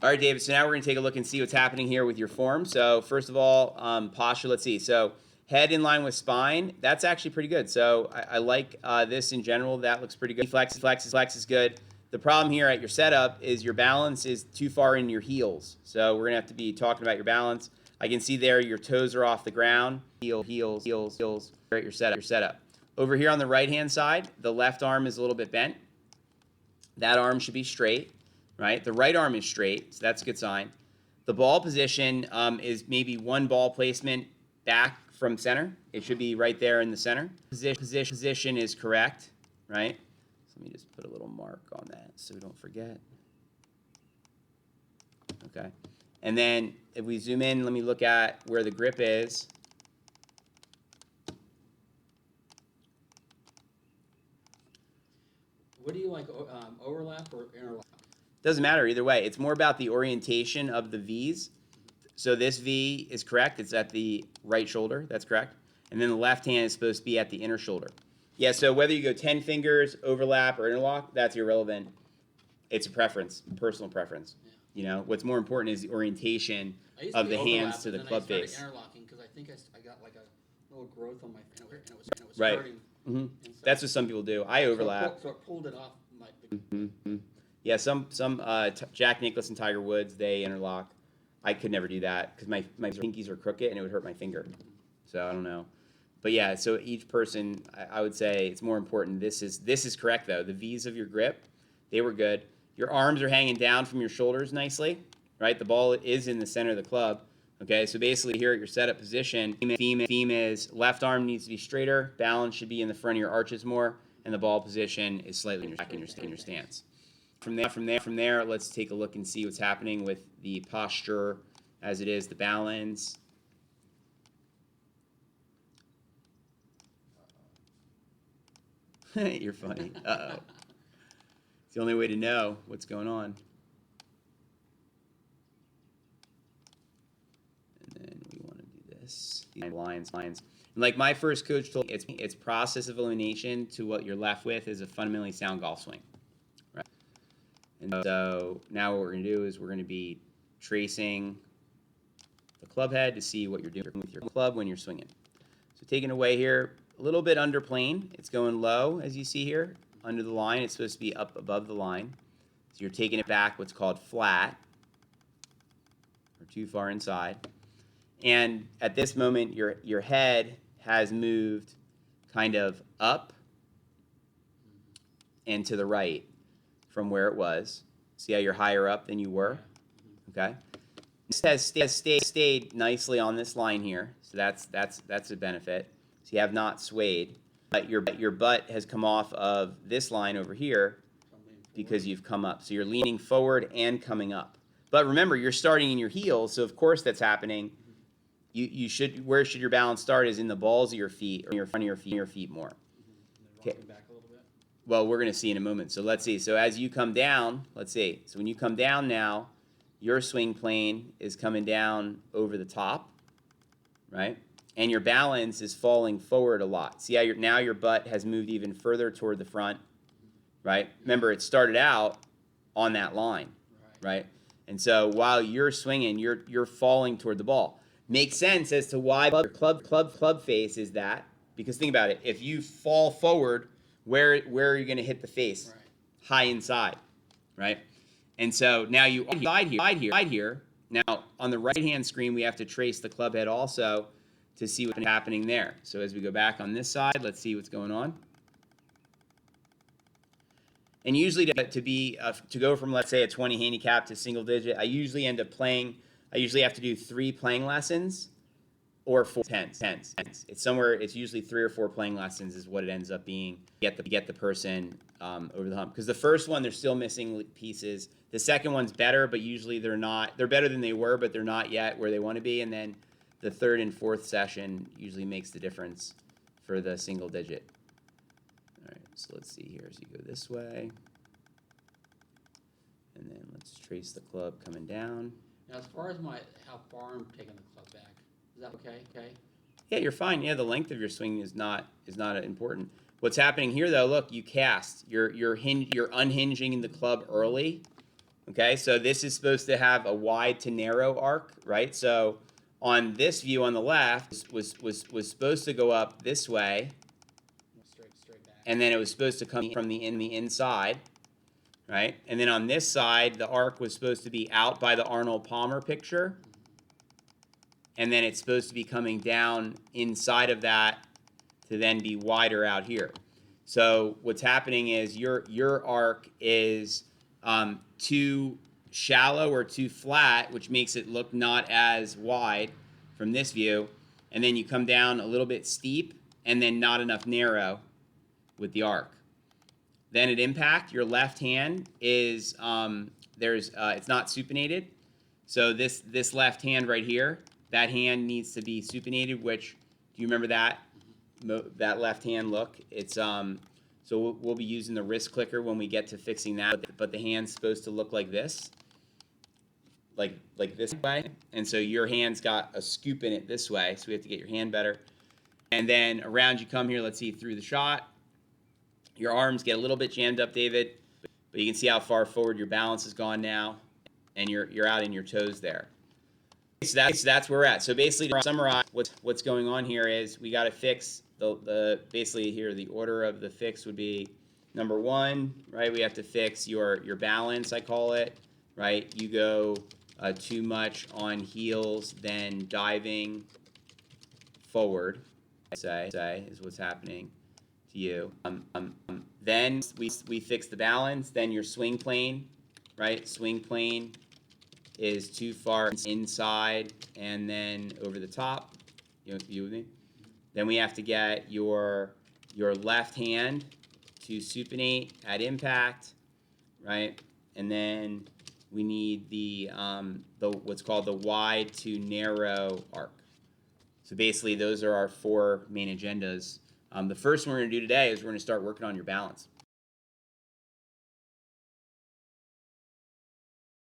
All right, David. So now we're going to take a look and see what's happening here with your form. So first of all, posture. Let's see. So head in line with spine. That's actually pretty good. So I like this in general. That looks pretty good. Flex is good. The problem here at your setup is your balance is too far in your heels. So we're going to have to be talking about your balance. I can see there your toes are off the ground. Heels. At your setup. Over here on the right-hand side, the left arm is a little bit bent. That arm should be straight, right? The right arm is straight, so that's a good sign. The ball position is maybe one ball placement back from center. It should be right there in the center. Position is correct, right? So let me just put a little mark on that so we don't forget. Okay. And then if we zoom in, let me look at where the grip is. What do you like, overlap or interlock? Doesn't matter either way. It's more about the orientation of the V's. So this V is correct. It's at the right shoulder. That's correct. And then the left hand is supposed to be at the inner shoulder. Yeah, so whether you go 10 fingers, overlap, or interlock, that's irrelevant. It's a preference, personal preference. Yeah. You know, what's more important is the orientation I used of to the be hands to the club and then I face. started interlocking because I think I got like a little growth on my finger and it was Right. hurting. Mm-hmm. And so, That's what some people do. I overlap. So it pulled it off my. Mm-hmm. Yeah, some Jack Nicklaus and Tiger Woods, they interlock. I could never do that because my pinkies are crooked and it would hurt my finger. So I don't know. But yeah, so each person, I would say it's more important. This is correct though. The V's of your grip, they were good. Your arms are hanging down from your shoulders nicely, right? The ball is in the center of the club. Okay, so basically here at your setup position, theme is left arm needs to be straighter, balance should be in the front of your arches more, and the ball position is slightly back in your stance. From there, let's take a look and see what's happening with the posture as it is, the balance. You're funny. Uh-oh. It's the only way to know what's going on. And then we want to do this. Lines. And like my first coach told me, it's process of elimination to what you're left with is a fundamentally sound golf swing. Right? And so now what we're going to do is we're going to be tracing the club head to see what you're doing with your club when you're swinging. So taking away here, a little bit under plane. It's going low, as you see here, under the line. It's supposed to be up above the line. So you're taking it back what's called flat, or too far inside. And at this moment, your head has moved kind of up and to the right from where it was. See how you're higher up than you were? Okay. This has stayed nicely on this line here, so that's a benefit. So you have not swayed, but your butt has come off of this line over here because you've come up. So you're leaning forward and coming up. But remember, you're starting in your heels, so of course that's happening. You should, where should your balance start is in the balls of your feet or in front of your feet more. Okay. Back a little bit. Well, we're going to see in a moment. So let's see. So as you come down, let's see. So when you come down now, your swing plane is coming down over the top, right? And your balance is falling forward a lot. See how now your butt has moved even further toward the front, right? Remember, it started out on that line, right? And so while you're swinging, you're falling toward the ball. Makes sense as to why your club face is that, because think about it. If you fall forward, where are you going to hit the face? Right. High inside, right? And so now you side here. Now on the right-hand screen, we have to trace the club head also to see what's happening there. So as we go back on this side, let's see what's going on. And usually to go from, let's say, a 20 handicap to single digit, I usually end up playing. I usually have to do 3 playing lessons or 4 tens. It's somewhere. It's usually 3 or 4 playing lessons is what it ends up being. Get the person over the hump. Because the first one, they're still missing pieces. The second one's better, but usually they're not. They're better than they were, but they're not yet where they want to be. And then the third and fourth session usually makes the difference for the single digit. All right, so let's see here as you go this way. And then let's trace the club coming down. Now, as far as how far I'm taking the club back, is that okay? Okay. Yeah, you're fine. Yeah, the length of your swing is not important. What's happening here, though? Look, you cast. You're unhinging the club early, Okay, so this is supposed to have a wide to narrow arc, right? So on this view on the left was supposed to go up this way, Straight back. and then it was supposed to come from the inside, right? And then on this side, the arc was supposed to be out by the Arnold Palmer picture, and then it's supposed to be coming down inside of that to then be wider out here. So what's happening is your arc is too shallow or too flat, which makes it look not as wide from this view, and then you come down a little bit steep and then not enough narrow with the arc. Then at impact, your left hand is it's not supinated, so this left hand right here, that hand needs to be supinated. Which, do you remember that left hand look? It's so we'll be using the wrist clicker when we get to fixing that, but the hand's supposed to look like this, like this way, and so your hand's got a scoop in it this way, so we have to get your hand better. And then around you come here, let's see, through the shot, your arms get a little bit jammed up, David, but you can see how far forward your balance has gone now, and you're out in your toes there. So that's where we're at. So basically, to summarize, what's going on here is we got to fix the basically here the order of the fix would be number one, right? We have to fix your balance, I call it, right? You go too much on heels, then diving forward, say is what's happening to you. Then we fix the balance. Then your swing plane, right? Swing plane is too far inside and then over the top. You with me? Then we have to get your left hand to supinate at impact, right? And then we need the what's called the wide to narrow arc. So basically, those are our four main agendas. The first one we're going to do today is we're going to start working on your balance.